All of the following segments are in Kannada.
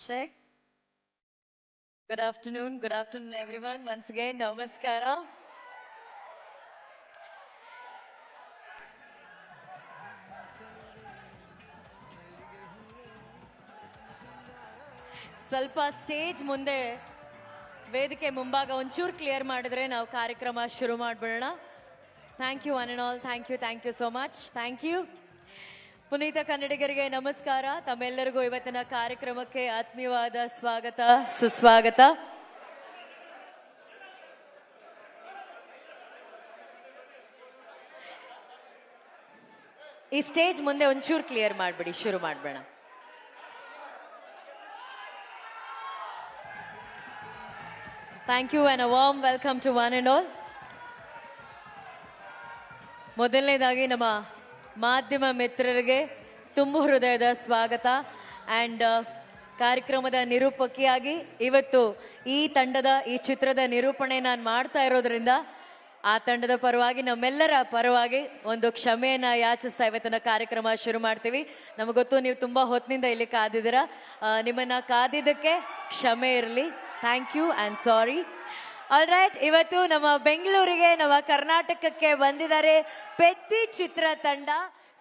Check. Good afternoon everyone. Once again, namaskara. ಸ್ವಲ್ಪ ಸ್ಟೇಜ್ ಮುಂದೆ ವೇದಿಕೆ ಮುಂಭಾಗ ಒಂಚೂರು ಕ್ಲಿಯರ್ ಮಾಡಿದ್ರೆ ನಾವು ಕಾರ್ಯಕ್ರಮ ಶುರು ಮಾಡ್ಬಿಡೋಣ. Thank you one and all. Thank you so much. Thank you. ಪುನೀತ ಕನ್ನಡಿಗರಿಗೆ ನಮಸ್ಕಾರ. ತಮ್ಮೆಲ್ಲರಿಗೂ ಇವತ್ತಿನ ಕಾರ್ಯಕ್ರಮಕ್ಕೆ ಆತ್ಮೀಯವಾದ ಸ್ವಾಗತ, ಸುಸ್ವಾಗತ. ಈ ಸ್ಟೇಜ್ ಮುಂದೆ ಒಂಚೂರು ಕ್ಲಿಯರ್ ಮಾಡ್ಬಿಡಿ, ಶುರು ಮಾಡ್ಬೇಡ. Thank you and a warm welcome to one and all. ಮೊದಲನೇದಾಗಿ ನಮ್ಮ ಮಾಧ್ಯಮ ಮಿತ್ರರಿಗೆ ತುಂಬ ಹೃದಯದ ಸ್ವಾಗತ. ಆ್ಯಂಡ್ ಕಾರ್ಯಕ್ರಮದ ನಿರೂಪಕಿಯಾಗಿ ಇವತ್ತು ಈ ಚಿತ್ರದ ನಿರೂಪಣೆ ನಾನು ಮಾಡ್ತಾ ಇರೋದ್ರಿಂದ ಆ ತಂಡದ ಪರವಾಗಿ, ನಮ್ಮೆಲ್ಲರ ಪರವಾಗಿ ಒಂದು ಕ್ಷಮೆಯನ್ನು ಯಾಚಿಸ್ತಾ ಇವತ್ತಿನ ಕಾರ್ಯಕ್ರಮ ಶುರು ಮಾಡ್ತೀವಿ. ನಮಗೊತ್ತು ನೀವು ತುಂಬ ಹೊತ್ತಿನಿಂದ ಇಲ್ಲಿ ಕಾದಿದ್ದೀರಾ. ನಿಮ್ಮನ್ನು ಕಾದಿದ್ದಕ್ಕೆ ಕ್ಷಮೆ ಇರಲಿ. Thank you and sorry. All right, ಇವತ್ತು ನಮ್ಮ ಬೆಂಗಳೂರಿಗೆ, ನಮ್ಮ ಕರ್ನಾಟಕಕ್ಕೆ ಬಂದಿದ್ದಾರೆ ಪೆದ್ದಿ ಚಿತ್ರ ತಂಡ.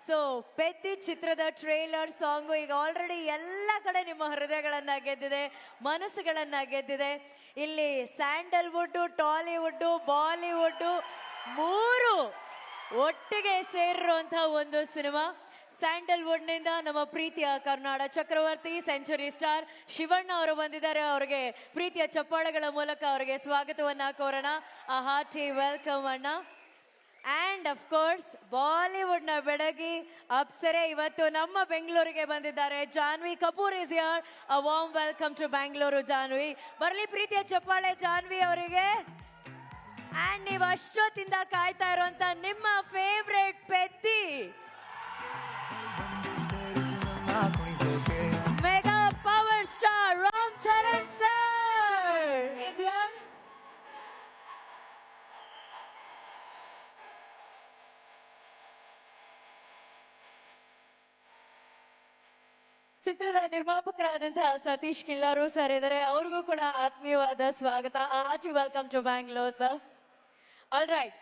ಸೊ ಪೆದ್ದಿ ಚಿತ್ರದ ಟ್ರೇಲರ್ ಸಾಂಗು ಈಗ ಆಲ್ರೆಡಿ ಎಲ್ಲ ಕಡೆ ನಿಮ್ಮ ಹೃದಯಗಳನ್ನ ಗೆದ್ದಿದೆ, ಮನಸ್ಸುಗಳನ್ನ ಗೆದ್ದಿದೆ. ಇಲ್ಲಿ ಸ್ಯಾಂಡಲ್ವುಡ್, ಟಾಲಿವುಡ್, ಬಾಲಿವುಡ್ ಮೂರು ಒಟ್ಟಿಗೆ ಸೇರಿರುವಂತಹ ಒಂದು ಸಿನಿಮಾ. ಸ್ಯಾಂಡಲ್ವುಡ್ ನಿಂದ ನಮ್ಮ ಪ್ರೀತಿಯ ಕರ್ನಾಡ ಚಕ್ರವರ್ತಿ, ಸೆಂಚುರಿ ಸ್ಟಾರ್ ಶಿವಣ್ಣ ಅವರು ಬಂದಿದ್ದಾರೆ. ಅವರಿಗೆ ಪ್ರೀತಿಯ ಚಪ್ಪಾಳೆಗಳ ಮೂಲಕ ಅವರಿಗೆ ಸ್ವಾಗತವನ್ನ ಕೋರೋಣ. ಆ ಹಾರ್ಟಿ ವೆಲ್ಕಮ್ ಅಣ್ಣ. ಅಂಡ್ ಅಫ್ ಕೋರ್ಸ್ ಬಾಲಿವುಡ್ ನ ಬೆಡಗಿ ಅಪ್ಸರೆ ಇವತ್ತು ನಮ್ಮ ಬೆಂಗಳೂರಿಗೆ ಬಂದಿದ್ದಾರೆ. Janhvi Kapoor is here. A warm welcome to Bangalore Janhvi. ಬರಲಿ ಪ್ರೀತಿಯ ಚಪ್ಪಾಳೆ ಜಾನ್ವಿ ಅವರಿಗೆ. ಅಂಡ್ ನೀವು ಅಷ್ಟೊತ್ತಿಂದ ಕಾಯ್ತಾ ಇರುವಂತ ನಿಮ್ಮ favourite Peddi mega power star Ram Charan sir. ಚಿತ್ರದ ನಿರ್ಮಾಪಕರಾದಂತಹ ಸತೀಶ್ ಕಿಲ್ಲಾರು ಸರ್ ಇದ್ದಾರೆ. ಅವ್ರಿಗೂ ಕೂಡ ಆತ್ಮೀಯವಾದ ಸ್ವಾಗತ. Hearty welcome to Bangalore sir. All right,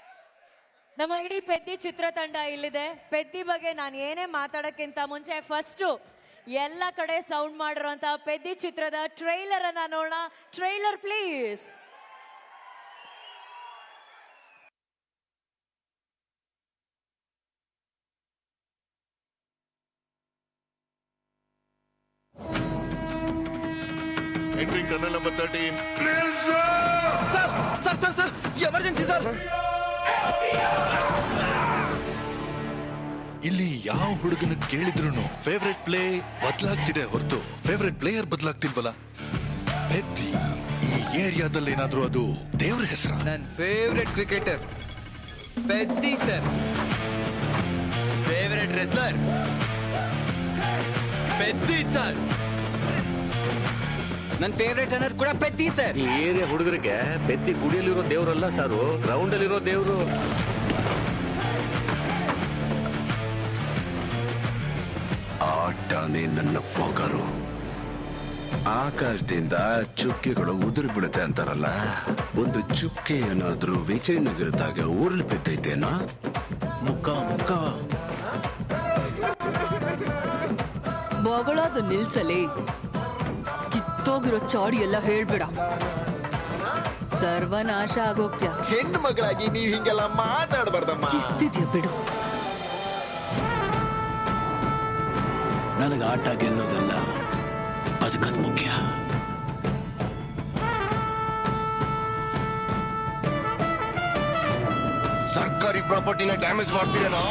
ನಮ್ಮ ಇಡೀ ಪೆದ್ದಿ ಚಿತ್ರತಂಡ ಇಲ್ಲಿದೆ. ಪೆದ್ದಿ ಬಗ್ಗೆ ನಾನು ಏನೇ ಮಾತಾಡೋಕ್ಕಿಂತ ಮುಂಚೆ ಫಸ್ಟು ಎಲ್ಲ ಕಡೆ ಸೌಂಡ್ ಮಾಡಿರುವಂತಹ ಪೆದ್ದಿ ಚಿತ್ರದ ಟ್ರೈಲರ್ ಅನ್ನ ನೋಡೋಣ. Trailer please. Entering tunnel number 13. Sir emergency sir. ಇಲ್ಲಿ ಯಾವ ಹುಡುಗನ ಕೇಳಿದ್ರು ಫೇವ್ರೆಟ್ ಪ್ಲೇ ಬದಲಾಗ್ತಿದೆ ಹೊರತು ಫೇವ್ರೆಟ್ ಪ್ಲೇಯರ್ ಬದಲಾಗ್ತಿಲ್ವಲ್ಲ. ಪೆದ್ದಿ ಈ ಏರಿಯಾದಲ್ಲಿ ಏನಾದ್ರೂ ಅದು ದೇವ್ರ ಹೆಸರ? ನನ್ನ ಫೇವ್ರೆಟ್ ಕ್ರಿಕೆಟರ್ ಪೆದ್ದಿ ಸರ್. ಫೇವ್ರೆಟ್ ರೆಸ್ಲರ್ ಪೆದ್ದಿ ಸರ್. ನನ್ನ ಫೇವ್ರೆಟ್ ರನ್ನರ್ ಕೂಡ ಪೆದ್ದಿ ಸರ್. ಈ ಏರಿಯಾ ಹುಡುಗರಿಗೆ ಪೆದ್ದಿ ಗುಡಿಯಲ್ಲಿರೋ ದೇವ್ರಲ್ಲ ಸಾರು, ಗ್ರೌಂಡ್ ಅಲ್ಲಿರೋ ದೇವ್ರು. ಆಟನೇ ನನ್ನ ಪೊಗರು. ಆಕಾಶದಿಂದ ಚುಕ್ಕೆಗಳು ಉದುರು ಬಿಡುತ್ತೆ ಅಂತಾರಲ್ಲ, ಒಂದು ಚುಕ್ಕೆ ಏನಾದ್ರೂ ವಿಜಯನಗರದಾಗ ಉರುಳು ಬಿದ್ದೈತೇನೋ. ಮುಖ ಬಗಳಾದ ನಿಲ್ಸಲೇ. ಕಿತ್ತೋಗಿರೋ ಚಾಡಿ ಎಲ್ಲ ಹೇಳ್ಬೇಡ, ಸರ್ವನಾಶ ಆಗೋಗ್ತ್ಯಾ. ಹೆಣ್ಣು ಮಗಳಾಗಿ ನೀವ್ ಹಿಂಗೆಲ್ಲ ಮಾತಾಡಬಾರ್ದಮ್ಮ. ಕಿಸ್ತಿದ್ಯಾ ಬಿಡು. ನನಗೆ ಆಟ ಗೆಲ್ಲೋದಲ್ಲ, ಬದುಕದ್ ಮುಖ್ಯ. ಸರ್ಕಾರಿ ಪ್ರಾಪರ್ಟಿನ ಡ್ಯಾಮೇಜ್ ಮಾಡ್ತೀರೇನೋ?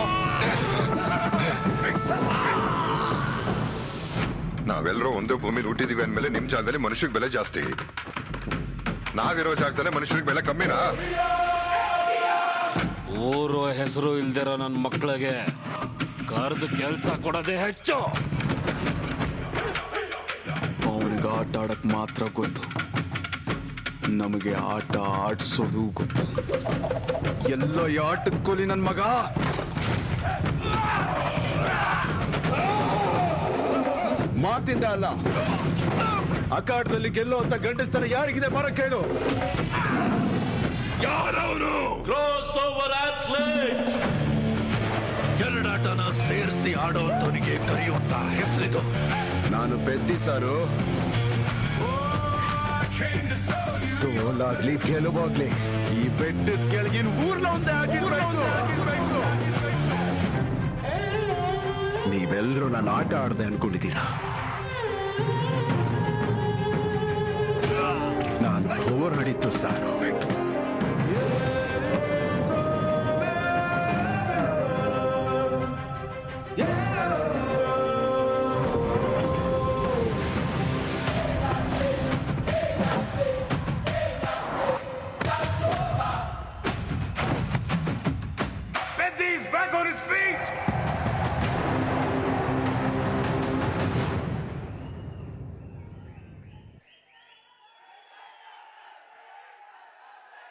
ನಾವೆಲ್ಲರೂ ಒಂದೇ ಭೂಮಿಲಿ ಹುಟ್ಟಿದೀವಿ ಅಂದ್ಮೇಲೆ ನಿಮ್ ಜಾಗದಲ್ಲಿ ಮನುಷ್ಯರಿಗೆ ಬೆಲೆ ಜಾಸ್ತಿ, ನಾವಿರೋ ಜಾಗದಲ್ಲಿ ಮನುಷ್ಯರಿಗೆ ಬೆಲೆ ಕಮ್ಮಿನಾ? ಊರು ಹೆಸರು ಇಲ್ದಿರೋ ನನ್ನ ಮಕ್ಕಳಿಗೆ ಕರೆದು ಕೆಲಸ ಕೊಡೋದೇ ಹೆಚ್ಚು. ಅವನಿಗೆ ಆಟ ಆಡಕ್ ಮಾತ್ರ ಗೊತ್ತು, ನಮಗೆ ಆಟ ಆಡ್ಸೋದು ಗೊತ್ತು. ಎಲ್ಲ ಈ ಆಟದ ಕೋಲಿ ನನ್ ಮಗ. ಮಾತಿಂದ ಅಲ್ಲ, ಅಖಾಡದಲ್ಲಿ ಗೆಲ್ಲೋ ಅಂತ ಗಂಡಸ್ತರ ಯಾರಿಗಿದೆ ಬರ ಕೇಳು. ಯಾರವನು? Cross over athlete. ಎರಡಾಟನ ಸೇರಿಸಿ ಆಡೋಂಥವನಿಗೆ ಕರೆಯುವಂತ ಹೆಸರಿದು. ನಾನು ಪೆದ್ದಿ ಸಾರು. ಸೋಲಾಗ್ಲಿ ಗೆಲುವಾಗ್ಲಿ ಈ ಬೆಟ್ಟದ ಕೆಳಗಿನ ಊರ್ನ ಒಂದೇ ಆಗಿರ್ಬೇಕು. ನೀವೆಲ್ಲರೂ ನಾನು ಆಟ ಆಡ್ದೆ ಅನ್ಕೊಂಡಿದ್ದೀರಾ. ನಾನು ಹೋರಾಡಿದ್ದು ಸಾರು.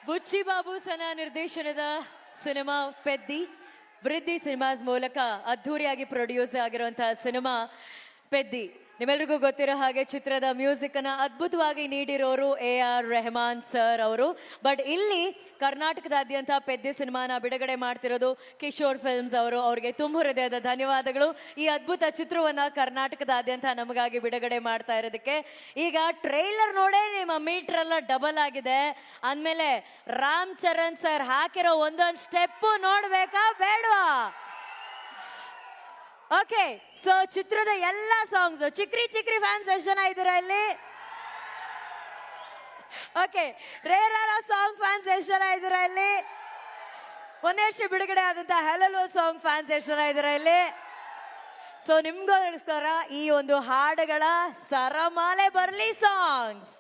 ಬುಚ್ಚಿ ಬಾಬು ಸನ ನಿರ್ದೇಶನದ ಸಿನಿಮಾ ಪೆದ್ದಿ ವೃದ್ಧಿ ಸಿನಿಮಾಸ್ ಮೂಲಕ ಅದ್ಧೂರಿಯಾಗಿ ಪ್ರೊಡ್ಯೂಸ್ ಆಗಿರುವಂತಹ ಸಿನಿಮಾ ಪೆದ್ದಿ. ನಿಮ್ಮೆಲ್ರಿಗೂ ಗೊತ್ತಿರೋ ಹಾಗೆ ಚಿತ್ರದ ಮ್ಯೂಸಿಕ್ ಅನ್ನ ಅದ್ಭುತವಾಗಿ ನೀಡಿರೋರು AR ರೆಹಮಾನ್ ಸರ್ ಅವರು. ಬಟ್ ಇಲ್ಲಿ ಕರ್ನಾಟಕದಾದ್ಯಂತ ಪೆದ್ದಿ ಸಿನಿಮಾನ ಬಿಡುಗಡೆ ಮಾಡ್ತಿರೋದು ಕಿಶೋರ್ ಫಿಲ್ಮ್ಸ್ ಅವರು. ಅವ್ರಿಗೆ ತುಂಬ ಹೃದಯದ ಧನ್ಯವಾದಗಳು ಈ ಅದ್ಭುತ ಚಿತ್ರವನ್ನ ಕರ್ನಾಟಕದಾದ್ಯಂತ ನಮಗಾಗಿ ಬಿಡುಗಡೆ ಮಾಡ್ತಾ ಇರೋದಕ್ಕೆ. ಈಗ ಟ್ರೈಲರ್ ನೋಡೇ ನಿಮ್ಮ ಮೀಟರ್ ಎಲ್ಲ ಡಬಲ್ ಆಗಿದೆ ಅಂದಮೇಲೆ ರಾಮ್ ಚರಣ್ ಸರ್ ಹಾಕಿರೋ ಒಂದೊಂದು ಸ್ಟೆಪ್ ನೋಡ್ಬೇಕಾ ಬೇಡವಾ? ಓಕೆ, ಸೊ ಚಿತ್ರದ ಎಲ್ಲ ಸಾಂಗ್ಸ್ ಚಿಕ್ರಿ ಚಿಕ್ರಿ ಫ್ಯಾನ್ಸ್ ಎಷ್ಟು ಜನ ಇದ್ದೀರಾ ಇಲ್ಲಿ? ಓಕೆ, ರೇರಾರ ಸಾಂಗ್ ಫ್ಯಾನ್ಸ್ ಎಷ್ಟು ಜನ ಇದ್ದೀರಾ ಇಲ್ಲಿ? ಮೊನ್ನೆಷ್ಟು ಬಿಡುಗಡೆ ಆದಂತ ಹೆಲೋ ಸಾಂಗ್ ಫ್ಯಾನ್ಸ್ ಎಷ್ಟು ಜನ ಇದ್ದೀರಾ ಇಲ್ಲಿ? ಸೊ ನಿಮ್ಗೋಸ್ಕರ ಈ ಒಂದು ಹಾಡುಗಳ ಸರಮಾಲೆ ಬರ್ಲಿ ಸಾಂಗ್ಸ್.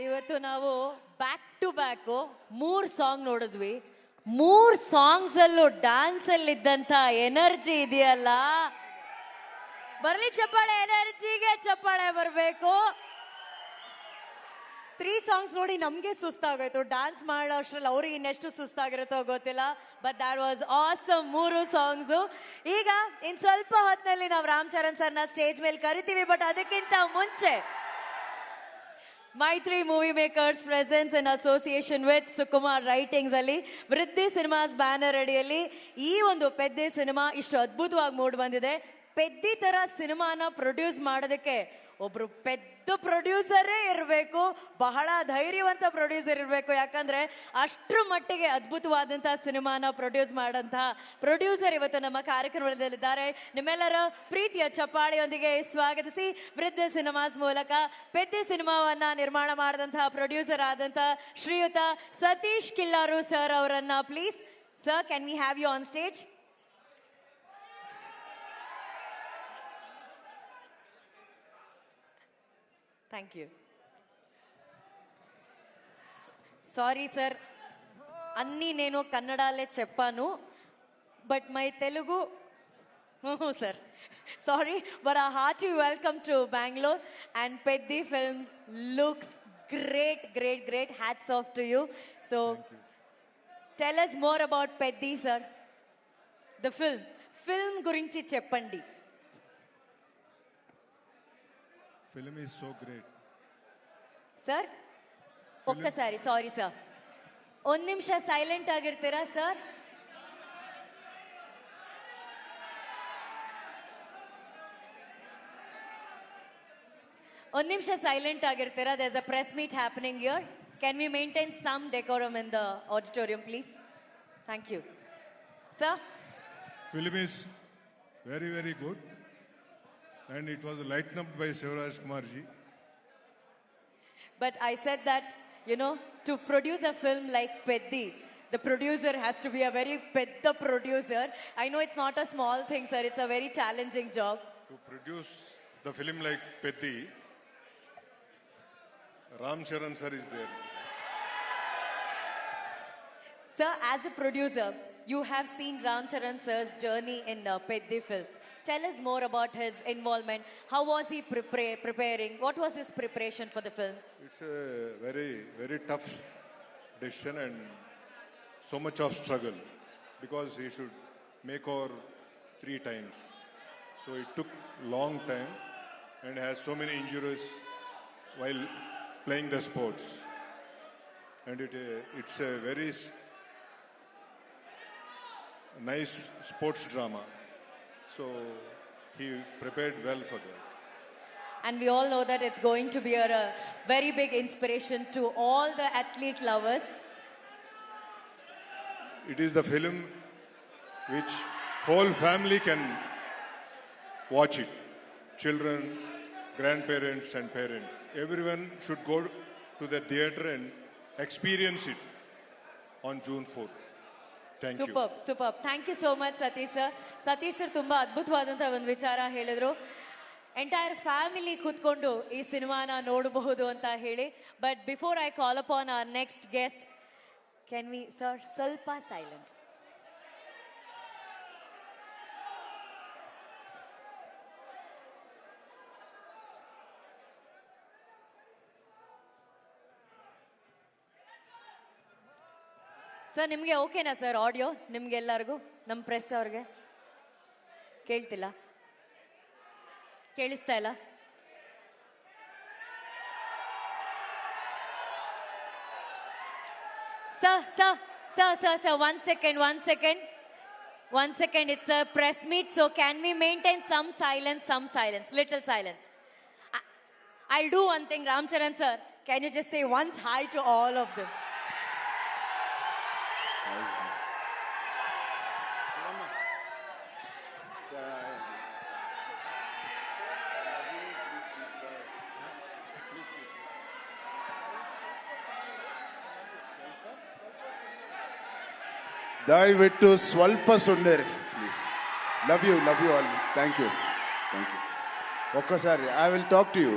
ಇವತ್ತು ನಾವು ಬ್ಯಾಕ್ ಟು ಬ್ಯಾಕ್ 3 ಸಾಂಗ್ ನೋಡಿದ್ವಿ. 3 ಸಾಂಗ್ಸ್ ಅಲ್ಲೂ ಡ್ಯಾನ್ಸ್ ಅಲ್ಲಿ ಇದ್ದಂತ ಎನರ್ಜಿ ಇದೆಯಲ್ಲ, ಬರ್ಲಿ ಚಪ್ಪಾಳೆ, ಎನರ್ಜಿಗೆ ಚಪ್ಪಾಳೆ ಬರಬೇಕು. 3 ಸಾಂಗ್ಸ್ ನೋಡಿ ನಮ್ಗೆ ಸುಸ್ತಾಗೋಯ್ತು, ಡ್ಯಾನ್ಸ್ ಮಾಡೋ ಅಷ್ಟ್ರಲ್ಲಿ ಅವ್ರಿಗೆ ಇನ್ನೆಷ್ಟು ಸುಸ್ತಾಗಿರುತ್ತೋ ಗೊತ್ತಿಲ್ಲ. But that was awesome 3 songs. ಈಗ ಇನ್ ಸ್ವಲ್ಪ ಹೊತ್ತಿನಲ್ಲಿ ನಾವು ರಾಮ್ ಚರಣ್ ಸರ್ನ ಸ್ಟೇಜ್ ಮೇಲೆ ಕರಿತೀವಿ. ಬಟ್ ಅದಕ್ಕಿಂತ ಮುಂಚೆ ಮೈತ್ರಿ movie makers presence in association with Sukumar writings ಅಲ್ಲಿ ವೃದ್ಧಿ ಸಿನಿಮಾಸ್ ಬ್ಯಾನರ್ ಅಡಿಯಲ್ಲಿ ಈ ಒಂದು ಪೆದ್ದಿ ಸಿನಿಮಾ ಇಷ್ಟು ಅದ್ಭುತವಾಗಿ ಮೂಡ್ ಬಂದಿದೆ. ಪೆದ್ದಿ ತರ ಸಿನಿಮಾನ ಪ್ರೊಡ್ಯೂಸ್ ಮಾಡೋದಕ್ಕೆ ಒಬ್ರು ಪೆದ್ದ ಪ್ರೊಡ್ಯೂಸರೇ ಇರಬೇಕು, ಬಹಳ ಧೈರ್ಯವಂತ ಪ್ರೊಡ್ಯೂಸರ್ ಇರಬೇಕು. ಯಾಕಂದ್ರೆ ಅಷ್ಟ್ರ ಮಟ್ಟಿಗೆ ಅದ್ಭುತವಾದಂತಹ ಸಿನಿಮಾನ ಪ್ರೊಡ್ಯೂಸ್ ಮಾಡಂತಹ ಪ್ರೊಡ್ಯೂಸರ್ ಇವತ್ತು ನಮ್ಮ ಕಾರ್ಯಕ್ರಮದಲ್ಲಿದ್ದಾರೆ. ನಿಮ್ಮೆಲ್ಲರ ಪ್ರೀತಿಯ ಚಪ್ಪಾಳೆಯೊಂದಿಗೆ ಸ್ವಾಗತಿಸಿ ವೃದ್ಧ ಸಿನಿಮಾಸ್ ಮೂಲಕ ಪೆದ್ದಿ ಸಿನಿಮಾವನ್ನ ನಿರ್ಮಾಣ ಮಾಡಿದಂತಹ ಪ್ರೊಡ್ಯೂಸರ್ ಆದಂತಹ ಶ್ರೀಯುತ ಸತೀಶ್ ಕಿಲ್ಲಾರು ಸರ್ ಅವರನ್ನ please. Sir, can we have you on stage? Thank you. Sorry sir, అన్నీ నేను కన్నడాలే చెప్పాను, but my Telugu sir sorry. But a hearty welcome to Bangalore and Peddi Films looks great, great, great. Hats off to you. So tell us more about Peddi sir, the film గురించి చెప్పండి. Film is so great. Sir, ಒಕ್ಕಸಾರಿ ಸಾರಿ ಸರ್, 1 ನಿಮಿಷ ಸೈಲೆಂಟ್ ಆಗಿರ್ತೀರಾ ಸರ್? ಒಂದು ನಿಮಿಷ ಸೈಲೆಂಟ್ ಆಗಿರ್ತೀರಾ? There is a press meet happening here. Can we maintain some decorum in the auditorium please? Thank you sir. Film is very, very good. And it was lightened up by Shivraj Kumar ji. But I said that, you know, to produce a film like Peddi, the producer has to be a very pedda producer. I know it's not a small thing, sir. It's a very challenging job. To produce the film like Peddi, Ram Charan sir is there. Sir, as a producer, you have seen Ram Charan sir's journey in Peddi film. Tell us more about his involvement. How was he preparing? What was his preparation for the film? It's a very, very tough decision and so much of struggle because he should make over 3 times. So it took long time and has so many injuries while playing the sports. And it's a very nice sports drama. So he prepared well for that. And we all know that it's going to be a very big inspiration to all the athlete lovers. It is the film which whole family can watch it. Children, grandparents and parents. Everyone should go to the theatre and experience it on June 4th. Thank you. Superb. Thank you so much, Satish sir. Satish sir ತುಂಬಾ ಅದ್ಭುತವಾದಂತಹ ಒಂದು ವಿಚಾರ ಹೇಳಿದ್ರು. ಎಂಟೈರ್ ಫ್ಯಾಮಿಲಿ ಕೂತ್ಕೊಂಡು ಈ ಸಿನಿಮಾನ ನೋಡಬಹುದು ಅಂತ ಹೇಳಿ. But before I call upon hour next guest, can we sir ಸ್ವಲ್ಪ ಸೈಲೆನ್ಸ್? ಸರ್, ನಿಮಗೆ ಓಕೆನಾ ಸರ್ ಆಡಿಯೋ? ನಿಮ್ಗೆಲ್ಲರಿಗೂ, ನಮ್ಮ ಪ್ರೆಸ್ ಅವ್ರಿಗೆ ಕೇಳ್ತಿಲ್ಲ, ಕೇಳಿಸ್ತಾ ಇಲ್ಲ? Sir, one second. It's a press meet, so can we maintain some silence, little silence? I'll do one thing, Ram Charan sir. Can you just say once hi to all of them? ದಯವಿಟ್ಟು ಸ್ವಲ್ಪ ಸುಮ್ಮನೆ please. Love you all. Thank you. ಒಕ್ಕಸಾರಿ I will talk to you.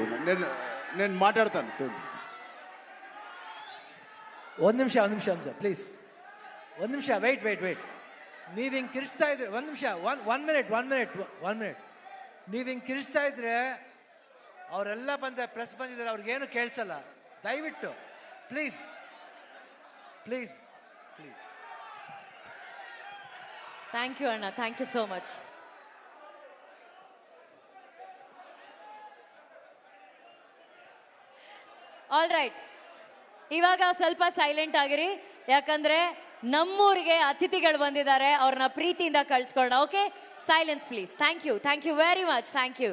నేను మాట్లాడతాను. ಒಂದು ನಿಮಿಷ ಪ್ಲೀಸ್ ಒಂದು ನಿಮಿಷ ವೆಯ್ಟ್ ನೀವು ಹಿಂಗೆ ಕಿರಿಸ್ತಾ ಇದ್ರೆ ಒಂದು ನಿಮಿಷ ಒನ್ ಮಿನಿಟ್ ನೀವು ಹಿಂಗೆ ಕಿರಿಸ್ತಾ ಇದ್ರೆ ಅವರೆಲ್ಲ ಪ್ರೆಸ್ ಬಂದಿದ್ದಾರೆ, ಅವ್ರಿಗೇನು ಕೇಳಿಸಲ್ಲ. ದಯವಿಟ್ಟು ಪ್ಲೀಸ್. ಥ್ಯಾಂಕ್ ಯು ಅಣ್ಣ, thank you so much. All right, ಇವಾಗ ಸ್ವಲ್ಪ ಸೈಲೆಂಟ್ ಆಗಿರಿ, ಯಾಕಂದ್ರೆ ನಮ್ಮೂರಿಗೆ ಅತಿಥಿಗಳು ಬಂದಿದ್ದಾರೆ, ಅವ್ರನ್ನ ಪ್ರೀತಿಯಿಂದ ಕಳ್ಸ್ಕೊಳ್ಳೋಣ. Okay, silence please. Thank you very much, thank you.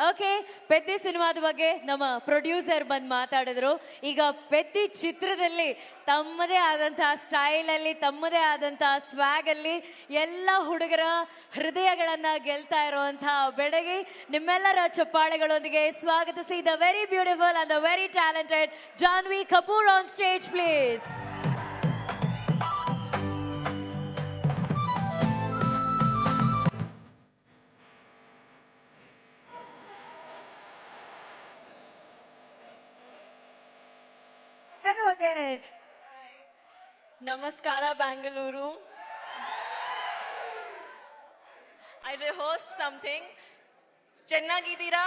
Okay, Peddi ಸಿನಿಮಾದ ಬಗ್ಗೆ ನಮ್ಮ ಪ್ರೊಡ್ಯೂಸರ್ ಬಂದು ಮಾತಾಡಿದ್ರು. ಈಗ ಪೆದ್ದಿ ಚಿತ್ರದಲ್ಲಿ ತಮ್ಮದೇ ಆದಂತಹ ಸ್ಟೈಲಲ್ಲಿ, ತಮ್ಮದೇ ಆದಂತಹ ಸ್ವ್ಯಾಗಲ್ಲಿ ಎಲ್ಲ ಹುಡುಗರ ಹೃದಯಗಳನ್ನ ಗೆಲ್ತಾ ಇರುವಂತಹ ಬೆಡಗಿ ನಿಮ್ಮೆಲ್ಲರ ಚಪ್ಪಾಳೆಗಳೊಂದಿಗೆ ಸ್ವಾಗತಿಸಿ the very beautiful and the very talented Janhvi Kapoor on stage please. Namaskara, Bangalore. I rehearsed something. Chennagidira?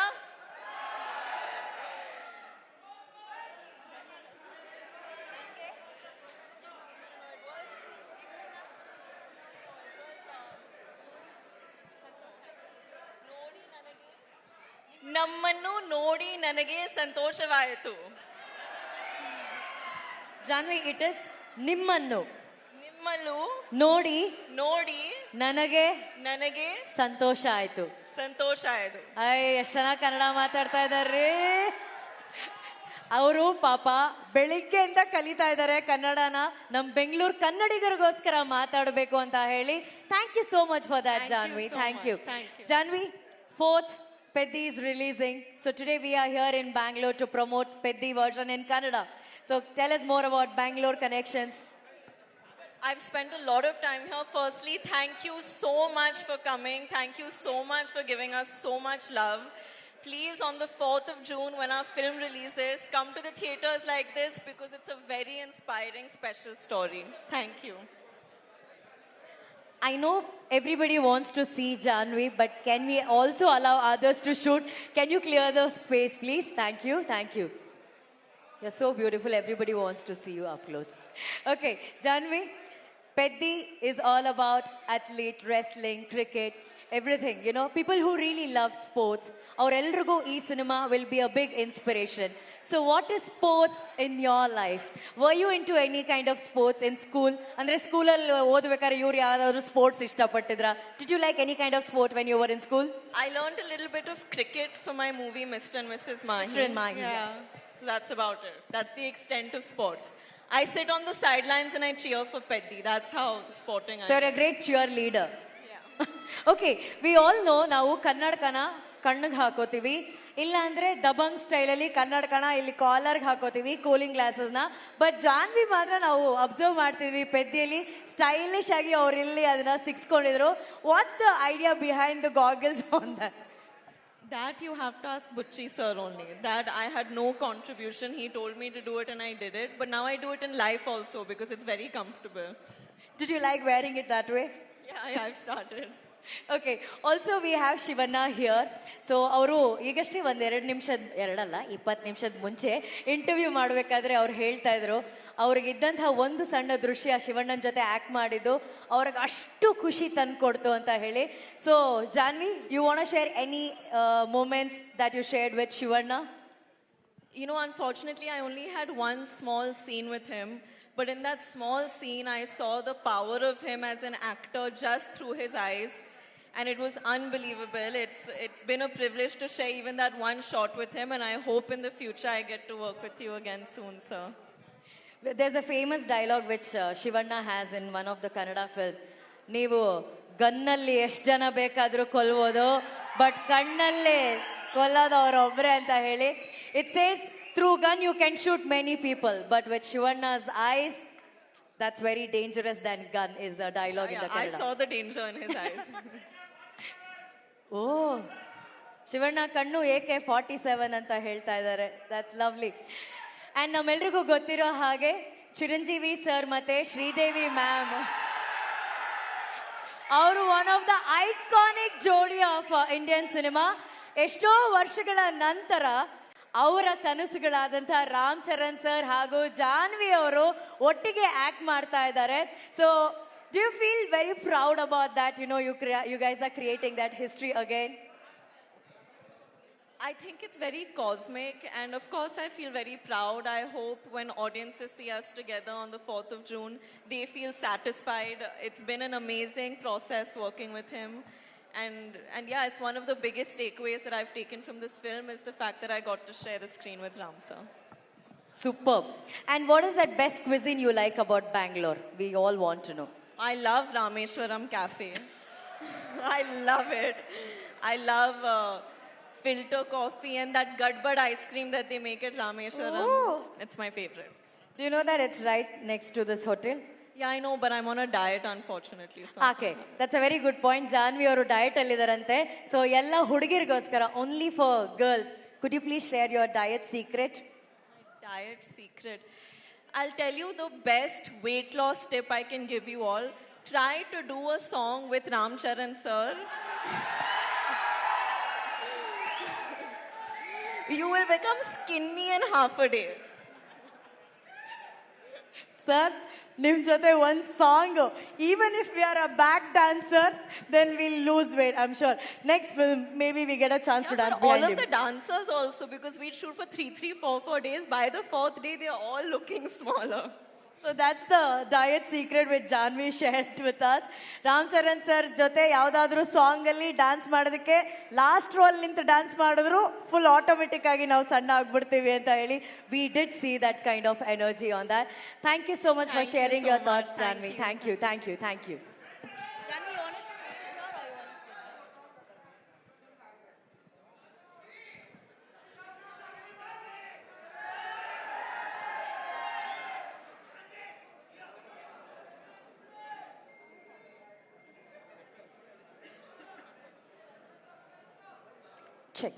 ನಮ್ಮನ್ನು ನೋಡಿ ನನಗೆ ಸಂತೋಷವಾಯಿತು. ಜಾನ್ವಿ, ಇಟ್ ಇಸ್ ನಿಮ್ಮನ್ನು ನೋಡಿ ನನಗೆ ಸಂತೋಷ ಆಯ್ತು. ಎಷ್ಟು ಚೆನ್ನಾಗಿ ಕನ್ನಡ ಮಾತಾಡ್ತಾ ಇದಾರ್ರಿ ಅವರು. ಪಾಪ ಬೆಳಿಗ್ಗೆಯಿಂದ ಕಲಿತಾ ಇದ್ದಾರೆ ಕನ್ನಡನ, ನಮ್ ಬೆಂಗಳೂರು ಕನ್ನಡಿಗರಿಗೋಸ್ಕರ ಮಾತಾಡಬೇಕು ಅಂತ ಹೇಳಿ. Thank you so much for that Janhvi. Thank you Janhvi. 4th Peddi is releasing, so today we are here in Bangalore to promote Peddi version in Kannada. So tell us more about Bangalore connections. I've spent a lot of time here. Firstly, thank you so much for coming. Thank you so much for giving us so much love. Please, on the 4th of June, when our film releases, come to the theaters like this because it's a very inspiring, special story. Thank you. I know everybody wants to see Janvi, but can we also allow others to shoot? Can you clear the space, please? Thank you. You're so beautiful. Everybody wants to see you up close. Okay, Janvi, Peddi is all about athlete, wrestling, cricket, everything. You know, people who really love sports. Our Elrugo cinema will be a big inspiration. So what is sports in your life? Were you into any kind of sports in school? Andre school alli odbekare iವರು ಯಾರಾದರೂ sports ಇಷ್ಟಪಟ್ಟಿದ್ರಾ? Did you like any kind of sport when you were in school? I learned a little bit of cricket for my movie Mr. and Mrs. Mahi. Mr. and Mahi. Yeah. So that's about it. That's the extent of sports. I sit on the sidelines and I cheer for Peddi. That's how sporting I am. So you're a great cheerleader. Yeah. Okay, we all know ನಾವು ಕನ್ನಡಕನ ಕಣ್ಣಿಗೆ ಹಾಕೋತೀವಿ, ಇಲ್ಲ ಅಂದ್ರೆ ದಬಂಗ್ ಸ್ಟೈಲಲ್ಲಿ ಕನ್ನಡಕನ ಇಲ್ಲಿ ಕಾಲರ್ಗೆ ಹಾಕೋತೀವಿ, ಕೂಲಿಂಗ್ ಗ್ಲಾಸಸ್ನ. ಬಟ್ ಜಾನ್ವಿ ಮಾತ್ರ ನಾವು ಅಬ್ಸರ್ವ್ ಮಾಡ್ತೀವಿ ಪೆದ್ದಿಯಲ್ಲಿ ಸ್ಟೈಲಿಶ್ ಆಗಿ ಅವ್ರು ಇಲ್ಲಿ ಅದನ್ನ ಸಿಕ್ಸ್ಕೊಂಡಿದ್ರು. What's the idea behind the goggles on that? That you have to ask Butchi sir only. That I had no contribution. He told me to do it and I did it. But now I do it in life also because it's very comfortable. Did you like wearing it that way? Yeah, I've started. Okay, also we have Shivanna here. So ಅವರು ಈಗಷ್ಟೇ ಒಂದು 20 ನಿಮಿಷದ ಮುಂಚೆ ಇಂಟರ್ವ್ಯೂ ಮಾಡಬೇಕಾದ್ರೆ ಅವ್ರು ಹೇಳ್ತಾ ಇದ್ರು ಅವ್ರಿಗಿದ್ದಂತಹ ಒಂದು ಸಣ್ಣ ದೃಶ್ಯ ಶಿವಣ್ಣನ ಜೊತೆ ಆಕ್ಟ್ ಮಾಡಿದ್ದು ಅವ್ರಿಗೆ ಅಷ್ಟು ಖುಷಿ ತಂದ್ಕೊಡ್ತು ಅಂತ ಹೇಳಿ. So Janhvi, you want to share any moments that you shared with Shivanna? You know, unfortunately, I only had one small scene with him. But in that small scene, I saw the power of him as an actor just through his eyes. And it was unbelievable. It's been a privilege to share even that one shot with him. And I hope in the future I get to work with you again soon, sir. There's a famous dialogue which Shivanna has in one of the Kannada film. ನೀವು ಗನ್ನಲ್ಲಿ ಎಷ್ಟು ಜನ ಬೇಕಾದರೂ ಕೊಲ್ಬೋದು, ಬಟ್ ಕಣ್ಣಲ್ಲಿ ಕೊಲ್ಲೋದು ಅವರೊಬ್ಬರೇ ಅಂತ ಹೇಳಿ. It says, through gun you can shoot many people, but with Shivanna's eyes, that's very dangerous than gun is a dialogue in the Kannada. I saw the danger in his eyes. Oh, Shivanna ಕಣ್ಣು AK-47 ಅಂತ ಹೇಳ್ತಾ ಇದ್ದಾರೆ. That's lovely. And ನಮ್ಮೆಲ್ರಿಗೂ ಗೊತ್ತಿರೋ ಹಾಗೆ ಚಿರಂಜೀವಿ ಸರ್ ಮತ್ತೆ ಶ್ರೀದೇವಿ ಮ್ಯಾಮ್ ಅವರು ಒನ್ ಆಫ್ ದ ಐಕಾನಿಕ್ ಜೋಡಿ ಆಫ್ ಇಂಡಿಯನ್ ಸಿನಿಮಾ. ಎಷ್ಟೋ ವರ್ಷಗಳ ನಂತರ ಅವರ ಕನಸುಗಳಾದಂಥ ರಾಮ್ ಚರಣ್ ಸರ್ ಹಾಗೂ ಜಾನ್ವಿ ಅವರು ಒಟ್ಟಿಗೆ ಆಕ್ಟ್ ಮಾಡ್ತಾ ಇದ್ದಾರೆ. So do you feel very proud about that? You guys are creating that history again. I think it's very cosmic, and of course I feel very proud. I hope when audiences see us together on the 4th of June, they feel satisfied. It's been an amazing process working with him. And yeah, it's one of the biggest takeaways that I've taken from this film is the fact that I got to share the screen with Ram sir. Superb. And what is that best cuisine you like about Bangalore? We all want to know. I love Rameshwaram Cafe. I love it. I love filter coffee and that Gadbad ice cream that they make at Rameshwaram. Oh. It's my favorite. Do you know that it's right next to this hotel? Yeah, I know, but I'm on a diet, unfortunately. So. Okay, that's a very good point. Janvi ಅವರು ಡಯಟ್ ಅಲ್ಲಿ ಇದಾರಂತೆ. ಸೊ ಎಲ್ಲ ಹುಡುಗಿರಿಗೋಸ್ಕರ, only for girls. Could you please share your diet secret? My diet secret. I'll tell you the best weight loss tip I can give you all. Try to do a song with Ram Charan sir. You will become skinny in half a day. Sir, ನಿಮ್ ಜೊತೆ ಒಂದ್ song, even if we are a back dancer, then we'll lose weight, I'm sure. Next film, maybe we get a chance to dance behind all of him. the dancers also, because we shoot for 3, 4 days. By the 4th day, they are all looking smaller. So that's the diet secret which Janvi shared with us. Ram Charan sir ಜೊತೆ ಯಾವ್ದಾದ್ರು ಸಾಂಗ್ ಅಲ್ಲಿ ಡ್ಯಾನ್ಸ್ ಮಾಡೋದಕ್ಕೆ ಲಾಸ್ಟ್ ರೋಲ್ ನಿಂತು ಡ್ಯಾನ್ಸ್ ಮಾಡಿದ್ರು ಫುಲ್ ಆಟೋಮೆಟಿಕ್ ಆಗಿ ನಾವು ಸಣ್ಣ ಆಗ್ಬಿಡ್ತೀವಿ ಅಂತ ಹೇಳಿ we did see that kind of energy on that. Thank you so much for sharing your thoughts, Janhvi. Thank you, thank you, thank you. Check.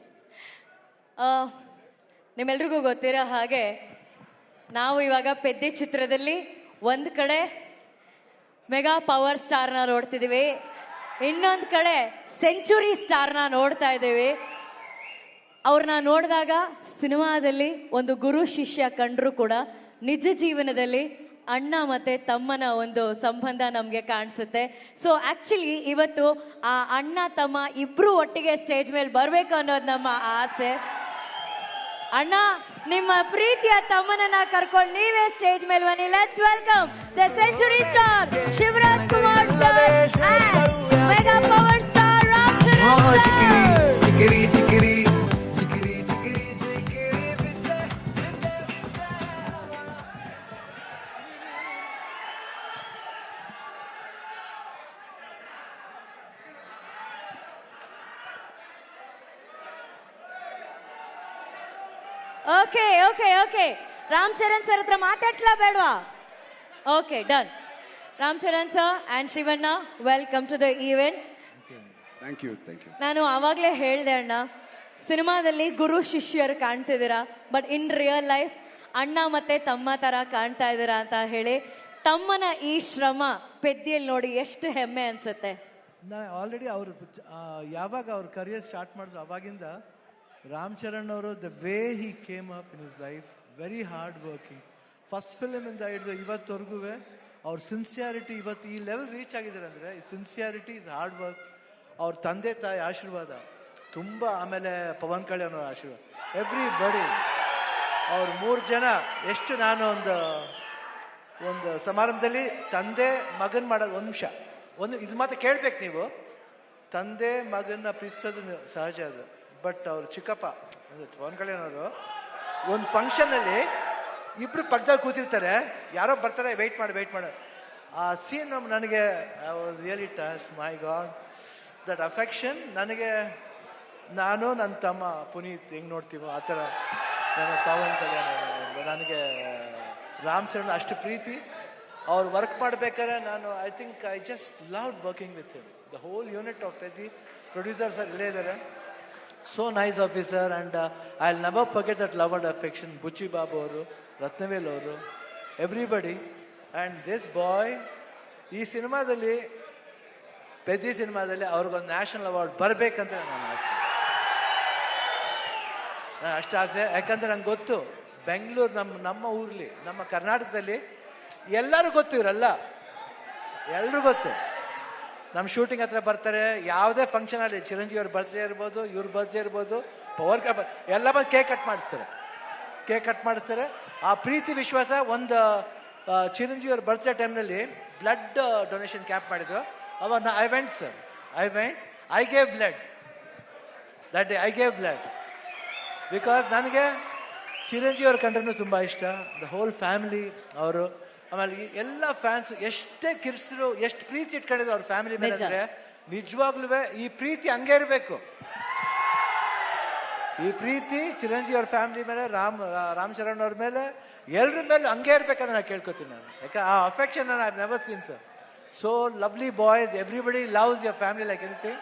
ನಿಮ್ಮೆಲ್ರಿಗೂ ಗೊತ್ತಿರೋ ಹಾಗೆ ನಾವು ಇವಾಗ ಪೆದ್ದಿ ಚಿತ್ರದಲ್ಲಿ ಒಂದು ಕಡೆ ಮೆಗಾ ಪವರ್ ಸ್ಟಾರ್ನ ನೋಡ್ತಿದ್ದೀವಿ, ಇನ್ನೊಂದು ಕಡೆ ಸೆಂಚುರಿ ಸ್ಟಾರ್ನ ನೋಡ್ತಾ ಇದ್ದೀವಿ. ಅವ್ರನ್ನ ನೋಡಿದಾಗ ಸಿನಿಮಾದಲ್ಲಿ ಒಂದು ಗುರು ಶಿಷ್ಯ ಕಂಡ್ರು ಕೂಡ ನಿಜ ಜೀವನದಲ್ಲಿ ಅಣ್ಣ ಮತ್ತೆ ತಮ್ಮನ ಒಂದು ಸಂಬಂಧ ನಮಗೆ ಕಾಣಿಸುತ್ತೆ. ಸೊ ಆಕ್ಚುಲಿ ಇವತ್ತು ಆ ಅಣ್ಣ ತಮ್ಮ ಇಬ್ರು ಒಟ್ಟಿಗೆ ಸ್ಟೇಜ್ ಮೇಲೆ ಬರ್ಬೇಕು ಅನ್ನೋದು ನಮ್ಮ ಆಸೆ. ಅಣ್ಣ, ನಿಮ್ಮ ಪ್ರೀತಿಯ ತಮ್ಮನನ್ನ ಕರ್ಕೊಂಡು ನೀವೇ ಸ್ಟೇಜ್ ಮೇಲೆ ಬನ್ನಿ. Let's welcome the century star Shivaraj Kumar sir and mega power star Ram Charan sir. Chikiri Chikiri okay okay okay Ram Charan sir ಹತ್ರ ಮಾತಾಡ್ಸ್ಲಾ ಬೇಡವಾ? Okay, done. Ram Charan sir and Shivanna, welcome to the event. Thank you, thank you. ನಾನು ಆವಾಗಲೇ ಹೇಳಿದೆ ಅಣ್ಣ, ಸಿನಿಮಾದಲ್ಲಿ ಗುರು ಶಿಷ್ಯರು ಕಾಣ್ತಿದ್ದೀರಾ, ಬಟ್ ಇನ್ ರಿಯಲ್ ಲೈಫ್ ಅಣ್ಣ ಮತ್ತೆ ತಮ್ಮ ತರ ಕಾಣ್ತಾ ಇದ್ದೀರಾ ಅಂತ ಹೇಳಿ. ತಮ್ಮನ ಈ ಶ್ರಮ ಪೆದ್ದಿಯಲ್ಲಿ ನೋಡಿ ಎಷ್ಟು ಹೆಮ್ಮೆ ಅನ್ಸುತ್ತೆ. ನಾನು ಆಲ್ರೆಡಿ ಅವರು ಯಾವಾಗ ಅವ್ರ ಕರಿಯರ್ ಸ್ಟಾರ್ಟ್ ಮಾಡಿದ್ರು ಅವಾಗಿಂದ ರಾಮ್ ಚರಣ್ ಅವರು the way he came up in his life, very hard working. First ಫಿಲ್ಮಿಂದ ಹಿಡಿದು ಇವತ್ತವರೆಗೂ ಅವ್ರ ಸಿನ್ಸಿಯಾರಿಟಿ, ಇವತ್ತು ಈ ಲೆವೆಲ್ ರೀಚ್ ಆಗಿದ್ದಾರೆ ಅಂದರೆ ಸಿನ್ಸಿಯಾರಿಟಿ ಇಸ್ ಹಾರ್ಡ್ ವರ್ಕ್. ಅವ್ರ ತಂದೆ ತಾಯಿ ಆಶೀರ್ವಾದ ತುಂಬ, ಆಮೇಲೆ ಪವನ್ ಕಲ್ಯಾಣ್ ಅವ್ರ ಆಶೀರ್ವಾದ, ಎವ್ರಿ ಬಡಿ. ಅವ್ರು 3 ಜನ ಎಷ್ಟು, ನಾನು ಒಂದು ಸಮಾರಂಭದಲ್ಲಿ ತಂದೆ ಮಗನ್ ಮಾಡೋದು, ಒಂದು ನಿಮಿಷ ಇದು ಮಾತ್ರ ಕೇಳ್ಬೇಕು ನೀವು. ತಂದೆ ಮಗನ್ನ ಪ್ರೀತಿಸೋದು ಸಹಜ ಅದು, ಬಟ್ ಅವ್ರು ಚಿಕ್ಕಪ್ಪ ಪವನ್ ಕಲ್ಯಾಣ್ ಅವರು ಒಂದು ಫಂಕ್ಷನಲ್ಲಿ ಇಬ್ರು ಪಕ್ಕದಲ್ಲಿ ಕೂತಿರ್ತಾರೆ, ಯಾರೋ ಬರ್ತಾರೆ, ವೆಯ್ಟ್ ಮಾಡು. ಆ ಸೀನ್ ನನಗೆ I was really touch. My god, that affection ನನಗೆ, ನಾನು ನನ್ನ ತಮ್ಮ ಪುನೀತ್ ಹೆಂಗೆ ನೋಡ್ತೀವೋ ಆ ಥರ ನನ್ನ ಪವನ್ ಕಲ್ಯಾಣ್ ನನಗೆ ರಾಮ್ ಚರಣ್ ಅಷ್ಟು ಪ್ರೀತಿ. ಅವ್ರು ವರ್ಕ್ ಮಾಡ್ಬೇಕಾದ್ರೆ ನಾನು I think I just love working with him. The whole unit of Peddi producer sir ಇಲ್ಲೇ ಇದ್ದಾರೆ. So nice officer, and I'll never forget that love and affection. ಬುಚ್ಚಿ Babu ಅವರು, ರತ್ನವೇಲ್ ಅವರು, ಎವ್ರಿಬಡಿ. ಆ್ಯಂಡ್ ದಿಸ್ ಬಾಯ್ ಈ ಸಿನಿಮಾದಲ್ಲಿ ಪೆದ್ದಿ ಸಿನಿಮಾದಲ್ಲಿ ಅವ್ರಿಗೊಂದು ನ್ಯಾಷನಲ್ ಅವಾರ್ಡ್ ಬರಬೇಕಂತ ನನ್ನ ಆಸೆ. ಅಷ್ಟು ಆಸೆ. ಯಾಕಂದ್ರೆ ನಂಗೆ ಗೊತ್ತು ಬೆಂಗಳೂರು ನಮ್ಮ ಊರ್ಲಿ ನಮ್ಮ ಕರ್ನಾಟಕದಲ್ಲಿ ಎಲ್ಲರೂ ಗೊತ್ತು, ಇವರೆಲ್ಲ ಎಲ್ರಿಗೂ ಗೊತ್ತು. ನಮ್ಮ ಶೂಟಿಂಗ್ ಹತ್ರ ಬರ್ತಾರೆ, ಯಾವುದೇ ಫಂಕ್ಷನ್ ಅಲ್ಲಿ ಚಿರಂಜೀವಿ ಅವ್ರ ಬರ್ತ್ಡೇ ಇರ್ಬೋದು, ಇವ್ರ ಬರ್ತ್ಡೇ ಇರ್ಬೋದು, ಪವರ್ ಎಲ್ಲ ಬಂದು ಕೇಕ್ ಕಟ್ ಮಾಡಿಸ್ತಾರೆ. ಆ ಪ್ರೀತಿ ವಿಶ್ವಾಸ. ಒಂದು ಚಿರಂಜೀವಿ ಅವ್ರ ಬರ್ತ್ಡೇ ಟೈಮ್ನಲ್ಲಿ ಬ್ಲಡ್ ಡೊನೇಷನ್ ಕ್ಯಾಂಪ್ ಮಾಡಿದ್ರು. ಅವಾಗ I went sir, I gave blood that day. I gave blood because ನನಗೆ ಚಿರಂಜೀವಿ ಅವ್ರ ಕಂಡ್ರೂ ತುಂಬ ಇಷ್ಟ. ದ ಹೋಲ್ ಫ್ಯಾಮಿಲಿ ಅವರು. ಆಮೇಲೆ ಎಲ್ಲ ಫ್ಯಾನ್ಸ್ ಎಷ್ಟೇ ಕಿರ್ಸಿದ್ರು, ಎಷ್ಟು ಪ್ರೀತಿ ಇಟ್ಕೊಂಡಿದ್ರು ಅವ್ರ ಫ್ಯಾಮಿಲಿ ಮೇಲೆ ಅಂದರೆ ನಿಜವಾಗ್ಲೂ ಈ ಪ್ರೀತಿ ಹಂಗೆ ಇರಬೇಕು. ಈ ಪ್ರೀತಿ ಚಿರಂಜೀವಿ ಅವ್ರ ಫ್ಯಾಮಿಲಿ ಮೇಲೆ, ರಾಮ್ ಚರಣ್ ಅವ್ರ ಮೇಲೆ, ಎಲ್ಲರ ಮೇಲೆ ಹಂಗೆ ಇರ್ಬೇಕಂತ ನಾನು ಕೇಳ್ಕೊತೀನಿ ನಾನು. ಯಾಕೆ ಆ affection I never seen sir. So lovely boys, everybody loves your family like anything.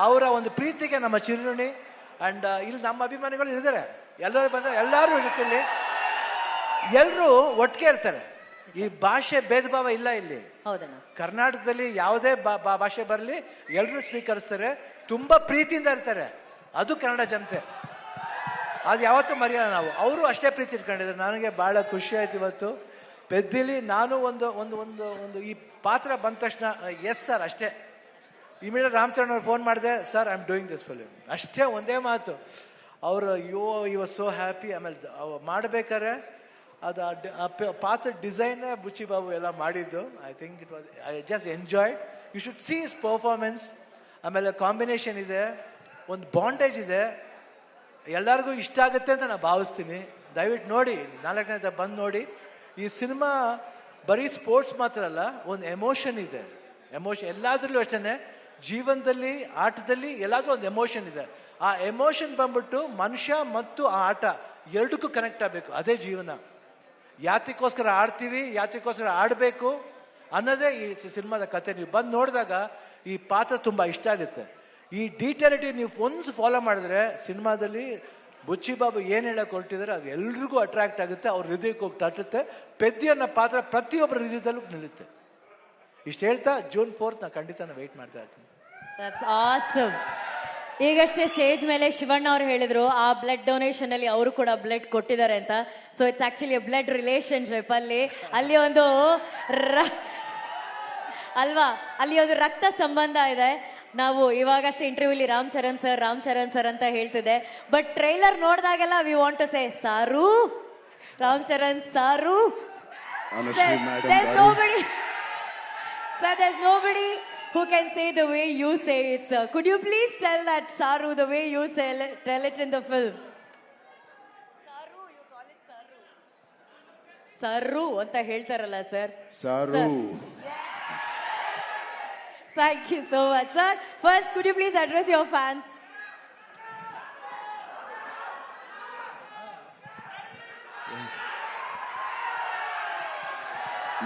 ಅವರ ಒಂದು ಪ್ರೀತಿಗೆ ನಮ್ಮ ಚಿರುಣಿ. ಆ್ಯಂಡ್ ಇಲ್ಲಿ ನಮ್ಮ ಅಭಿಮಾನಿಗಳು ಇದ್ದಾರೆ, ಎಲ್ಲರೂ ಬಂದರೆ ಎಲ್ಲರೂ ಇರುತ್ತೆ ಇಲ್ಲಿ, ಎಲ್ಲರೂ ಒಟ್ಟಿಗೆ ಇರ್ತಾರೆ. ಈ ಭಾಷೆ ಭೇದ ಭಾವ ಇಲ್ಲ ಇಲ್ಲಿ. ಕರ್ನಾಟಕದಲ್ಲಿ ಯಾವುದೇ ಭಾಷೆ ಬರಲಿ ಎಲ್ಲರೂ ಸ್ವೀಕರಿಸ್ತಾರೆ, ತುಂಬಾ ಪ್ರೀತಿಯಿಂದ ಇರ್ತಾರೆ. ಅದು ಕನ್ನಡ ಜನತೆ, ಅದು ಯಾವತ್ತೂ ಮರೆಯೋಣ ನಾವು. ಅವರು ಅಷ್ಟೇ ಪ್ರೀತಿ ಇಟ್ಕೊಂಡಿದ್ದಾರೆ. ನನಗೆ ಬಹಳ ಖುಷಿ ಆಯ್ತು ಇವತ್ತು ಪೆದ್ದಿಲಿ. ನಾನು ಒಂದು ಒಂದು ಒಂದು ಒಂದು ಈ ಪಾತ್ರ ಬಂದ ತಕ್ಷಣ ಎಸ್ ಸರ್ ಅಷ್ಟೇ. ಇಮಿಡಿಯೇಟ್ ರಾಮಚರಣ್ ಅವ್ರು ಫೋನ್ ಮಾಡಿದೆ, sir I am doing this film, ಅಷ್ಟೇ ಒಂದೇ ಮಾತು. ಅವರು ಯು ವಾಸ್ ಸೋ ಹ್ಯಾಪಿ. ಆಮೇಲೆ ಮಾಡ್ಬೇಕಾರೆ ಅದು ಪಾತ್ರ ಡಿಸೈನ್ ಬುಚ್ಚಿ ಬಾಬು ಎಲ್ಲ ಮಾಡಿದ್ದು. I think it was, I just enjoyed. You should see his performance. ಆಮೇಲೆ ಕಾಂಬಿನೇಷನ್ ಇದೆ, ಒಂದು ಬಾಂಡೇಜ್ ಇದೆ, ಎಲ್ಲರಿಗೂ ಇಷ್ಟ ಆಗುತ್ತೆ ಅಂತ ನಾನು ಭಾವಿಸ್ತೀನಿ. ದಯವಿಟ್ಟು ನೋಡಿ, 4 ಗಂಟೆ ಬಂದು ನೋಡಿ. ಈ ಸಿನಿಮಾ ಬರೀ ಸ್ಪೋರ್ಟ್ಸ್ ಮಾತ್ರ ಅಲ್ಲ, ಒಂದು ಎಮೋಷನ್ ಇದೆ. ಎಮೋಷನ್ ಎಲ್ಲಾದ್ರಲ್ಲೂ ಅಷ್ಟೇ, ಜೀವನದಲ್ಲಿ, ಆಟದಲ್ಲಿ ಎಲ್ಲಾದ್ರೂ ಒಂದು ಎಮೋಷನ್ ಇದೆ. ಆ ಎಮೋಷನ್ ಬಂದ್ಬಿಟ್ಟು ಮನುಷ್ಯ ಮತ್ತು ಆ ಆಟ ಎರಡಕ್ಕೂ ಕನೆಕ್ಟ್ ಆಗಬೇಕು. ಅದೇ ಜೀವನ. ಯಾತಕ್ಕೋಸ್ಕರ ಆಡ್ತೀವಿ, ಯಾತಕ್ಕೋಸ್ಕರ ಆಡಬೇಕು ಅನ್ನೋದೇ ಈ ಸಿನಿಮಾದ ಕತೆ. ನೀವು ಬಂದು ನೋಡಿದಾಗ ಈ ಪಾತ್ರ ತುಂಬ ಇಷ್ಟ ಆಗುತ್ತೆ. ಈ ಡೀಟೇಲಿಟಿ ನೀವು ಒಂದು ಫಾಲೋ ಮಾಡಿದ್ರೆ ಸಿನಿಮಾದಲ್ಲಿ ಬುಚ್ಚಿ ಬಾಬು ಏನು ಹೇಳಕ್ಕೆ ಹೊರಟಿದ್ದಾರೆ ಅದು ಎಲ್ರಿಗೂ ಅಟ್ರಾಕ್ಟ್ ಆಗುತ್ತೆ, ಅವ್ರ ಹೃದಯಕ್ಕೆ ಹೋಗಿ ತಟ್ಟುತ್ತೆ. ಪೆದ್ದಿ ಅನ್ನೋ ಪಾತ್ರ ಪ್ರತಿಯೊಬ್ಬರ ಹೃದಯದಲ್ಲೂ ನಿಲ್ಲುತ್ತೆ. ಇಷ್ಟು ಹೇಳ್ತಾ June 4th ನಾನು ಖಂಡಿತ ವೆಯ್ಟ್ ಮಾಡ್ತಾ ಇರ್ತೀನಿ. That's awesome. ಈಗಷ್ಟೇ ಸ್ಟೇಜ್ ಮೇಲೆ ಶಿವಣ್ಣ ಅವ್ರು ಹೇಳಿದ್ರು ಆ ಬ್ಲಡ್ ಡೊನೇಷನ್ ಅಲ್ಲಿ ಅವರು ಕೂಡ ಬ್ಲಡ್ ಕೊಟ್ಟಿದ್ದಾರೆ ಅಂತ. So it's actually blood relationship. ಅಲ್ಲಿ ಒಂದು ಅಲ್ವಾ, ಅಲ್ಲಿ ಒಂದು ರಕ್ತ ಸಂಬಂಧ ಇದೆ. ನಾವು ಇವಾಗಷ್ಟೇ ಇಂಟರ್ವ್ಯೂಲಿ ರಾಮ್ ಚರಣ್ ಸರ್ ಅಂತ ಹೇಳ್ತಿದ್ದೆ. ಬಟ್ ಟ್ರೈಲರ್ ನೋಡಿದಾಗೆಲ್ಲ we want to say sir, Ram Charan ಸಾರು. There's nobody who can say the way you say it, sir. Could you please tell that Saru the way you tell it in the film? Saru, you call it Saru. Saru anta ಹೇಳ್ತಾರಲ್ಲ sir. Saru. Thank you so much, sir. First, could you please address your fans?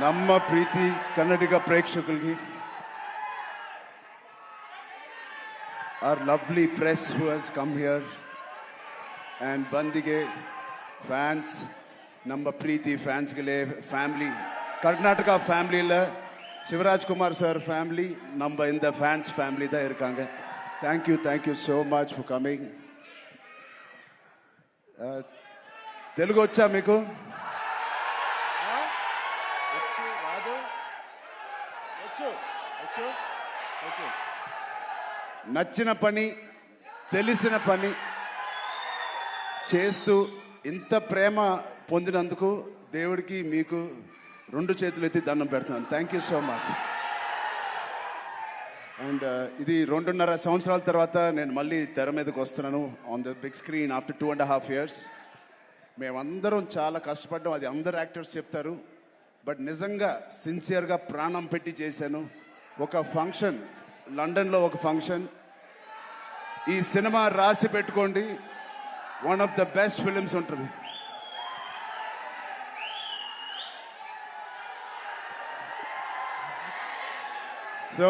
ನಮ್ಮ ಪ್ರೀತಿ ಕನ್ನಡಿಗ ಪ್ರೇಕ್ಷಕರಿಗೆ, our lovely press who has come here, and ಬಂದಿಗೆ ಫ್ಯಾನ್ಸ್, ನಮ್ಮ ಪ್ರೀತಿ ಫ್ಯಾನ್ಸ್ಗಳೇ, ಫ್ಯಾಮಿಲಿ, ಕರ್ನಾಟಕ ಫ್ಯಾಮಿಲಿயில் சிவராஜ்குமார் சார் ஃபேமிலி நம்ம இந்த ஃபேன்ஸ் ஃபேமிலி தான் இருக்காங்க. Thank you so much for coming. Telugu వచ్చా మీకు? నచ్చిన పని, తెలిసిన పని చేస్తూ ఇంత ప్రేమ పొందినందుకు దేవుడికి మీకు 2 చేతులు ఎత్తి దండం పెడుతున్నాను. Thank you so much. And ఇది 2.5 సంవత్సరాల తర్వాత నేను మళ్ళీ తెర మీదకి వస్తున్నాను on the big screen after 2.5 years. మేమందరం చాలా కష్టపడ్డాం, అది అందరు యాక్టర్స్ చెప్తారు. బట్ నిజంగా సిన్సియర్గా ప్రాణం పెట్టి చేశాను. ఒక ఫంక్షన్, లండన్లో ఒక ఫంక్షన్, ఈ సినిమా రాసి పెట్టుకోండి, one of the best films ఉంటుంది. సో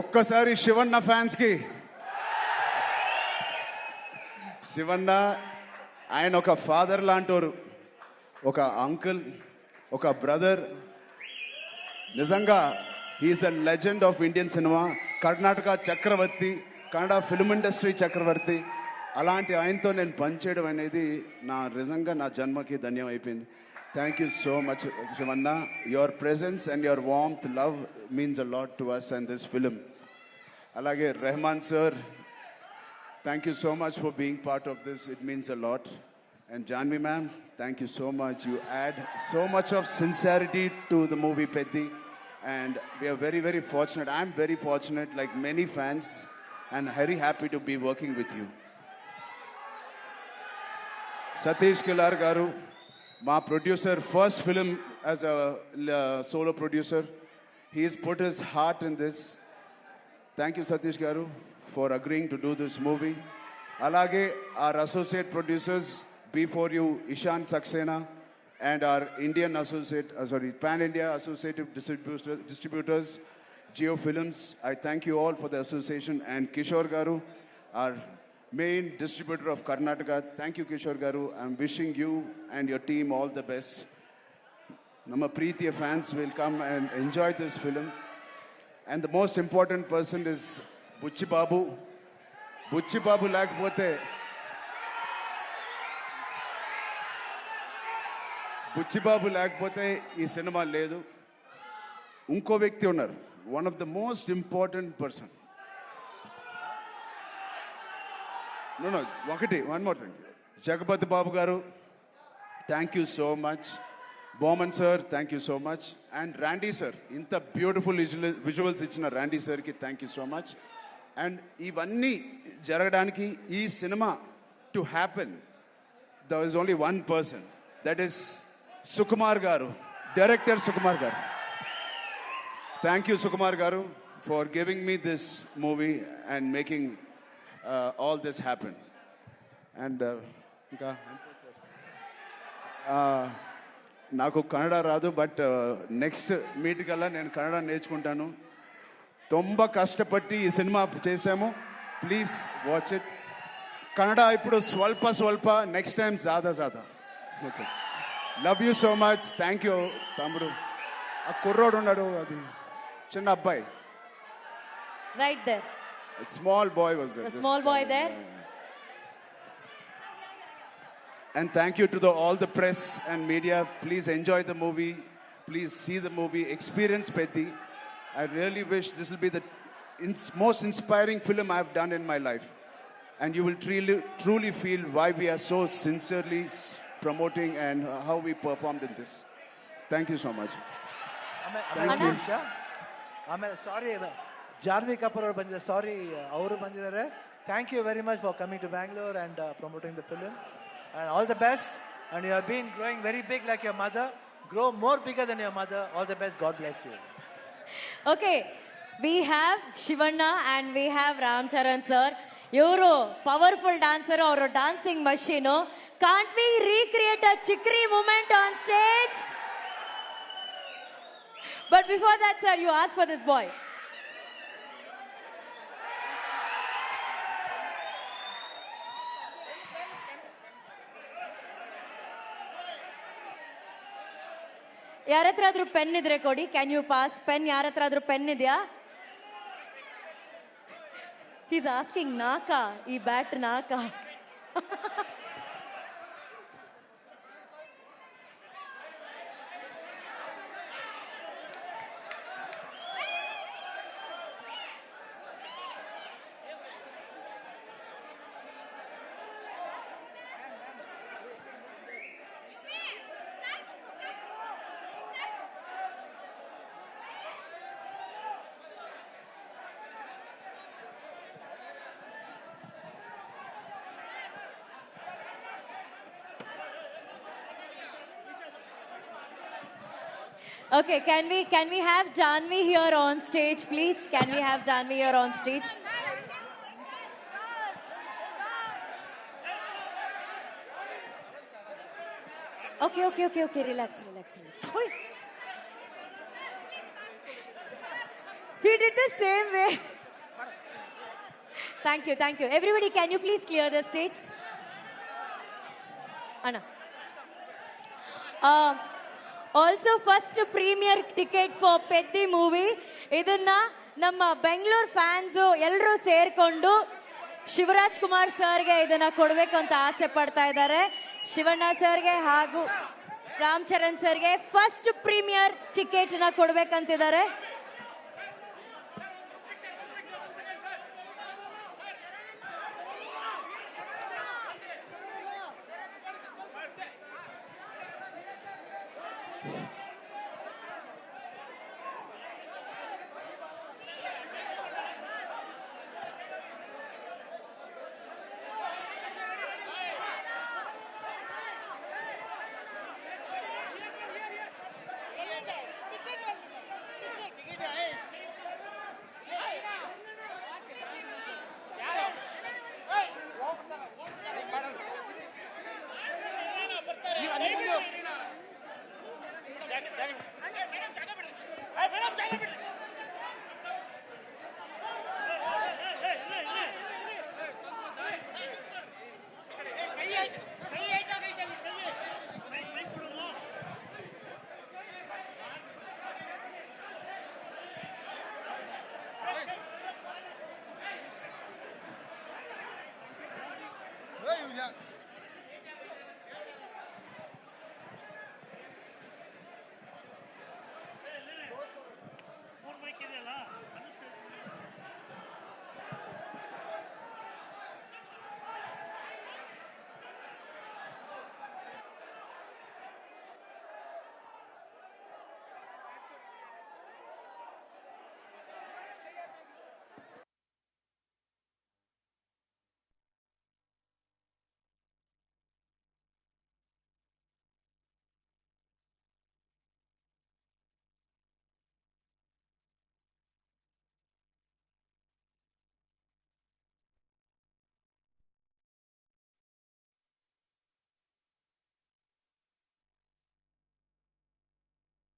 ఒక్కసారి శివన్న ఫ్యాన్స్కి, శివన్న ఆయన ఒక ఫాదర్ లాంటోరు, ఒక అంకుల్, ఒక బ్రదర్, నిజంగా he is a legend of Indian cinema, Karnataka చక్రవర్తి, కన్నడ ఫిల్మ్ ఇండస్ట్రీ చక్రవర్తి. అలాంటి ఆయనతో నేను పనిచేయడం అనేది నిజంగా నా జన్మకి ధన్యం అయిపోయింది. Thank you so much Shivanna. Your presence and your warmth love means a lot to us and this film. అలాగే Rahman sir, thank you so much for being part of this, it means a lot. And Janvi ma'am, thank you so much. You add so much of sincerity to the movie Peddi, and we are very, very fortunate. I'm very fortunate, like many fans, and very happy to be working with you. Satish Kilar garu, my producer, first film as a solo producer. He's put his heart in this. Thank you, Satish garu, for agreeing to do this movie. Alage, our associate producers, before you, Ishan Saxena, and our Indian associate, Pan-India associative distributors, Geo Films. I thank you all for the association. And Kishore Garu, our main distributor of Karnataka. Thank you, Kishore Garu. I'm wishing you and your team all the best. Nama Preetiya fans will come and enjoy this film. And the most important person is Buchi Babu. Buchi Babu lakapothe Buchibabu లేకపోతే ఈ సినిమా లేదు. ఇంకో వ్యక్తి ఉన్నారు, one of the most important person. No ఒకటి, one more thing. Jagapathi Babu garu, thank you so much. Boman sir, thank you so much. And Randy sir, ఇంత బ్యూటిఫుల్ విజువల్స్ ఇచ్చిన ర్యాండీ సార్కి thank you so much. And ఇవన్నీ జరగడానికి, ఈ cinema to happen, there is only one person, that is Sukumar Garu, Director Sukumar Garu. Thank you, Sukumar Garu, for giving me this movie and making all this happen. And నాకు కన్నడ రాదు, బట్ నెక్స్ట్ మీట్ కల్లా నేను కన్నడ నేర్చుకుంటాను. ತುಂಬ కష్టపట్టి ఈ సినిమా చేశాము. Please watch it. కన్నడ ఇప్పుడు స్వల్ప, నెక్స్ట్ టైం జాదా. Okay, love you so much. Thank you తమ్ముడు. ఆ కుర్రోడు ఉన్నాడు, అది చిన్న అబ్బాయి, right there, small boy was there, small boy there. And thank you to all the press and media. Please enjoy the movie. Please see the movie. Experience Peddi. I really wish this will be the most inspiring film I have done in my life. And you will truly feel why we are so sincerely promoting and how we performed in this. Thank you so much. Thank you. ಆಮೇಲೆ ಸಾರಿ, ಜಾನ್ವಿ ಕಪೂರ್ ಅವರು ಬಂದಿದ್ದಾರೆ. ಸಾರಿ, ಅವರು ಬಂದಿದ್ದಾರೆ. Thank you very much for coming to Bangalore and promoting the film. And all the best. And you have been growing very big like your mother. Grow more bigger than your mother. All the best. God bless you. Okay, we have Shivanna and we have Ramcharan sir. Iವರು ಪವರ್ಫುಲ್ ಡ್ಯಾನ್ಸರ್, ಅವರು dancing machine. Can't we recreate a Chikiri movement on stage? But before that sir, you ask for this boy. ಯಾರ ಹತ್ರ ಆದ್ರೂ ಪೆನ್ ಇದ್ರೆ ಕೊಡಿ. Can you pass pen? ಯಾರ ಹತ್ರ ಆದ್ರೂ ಪೆನ್ ಇದೆಯಾ? He's asking Naka, ಈ ಬ್ಯಾಟ್ ನಾಕ. Okay, can we have Janvi here on stage, please? Can we have Janvi here on stage? Okay. Relax. Oi. He did the same way. Thank you. Everybody, can you please clear the stage? Anna. Also first premiere ticket for Peddi movie. ಇದನ್ನ ನಮ್ಮ ಬೆಂಗಳೂರು ಫ್ಯಾನ್ಸ್ ಎಲ್ಲರೂ ಸೇರ್ಕೊಂಡು ಶಿವರಾಜ್ ಕುಮಾರ್ ಸರ್ಗೆ ಇದನ್ನ ಕೊಡ್ಬೇಕು ಅಂತ ಆಸೆ ಪಡ್ತಾ ಇದ್ದಾರೆ. ಶಿವಣ್ಣ ಸರ್ಗೆ ಹಾಗೂ ರಾಮ್ ಚರಣ್ ಸರ್ಗೆ ಫಸ್ಟ್ ಪ್ರೀಮಿಯರ್ ಟಿಕೆಟ್ ನ ಕೊಡ್ಬೇಕಂತಿದ್ದಾರೆ.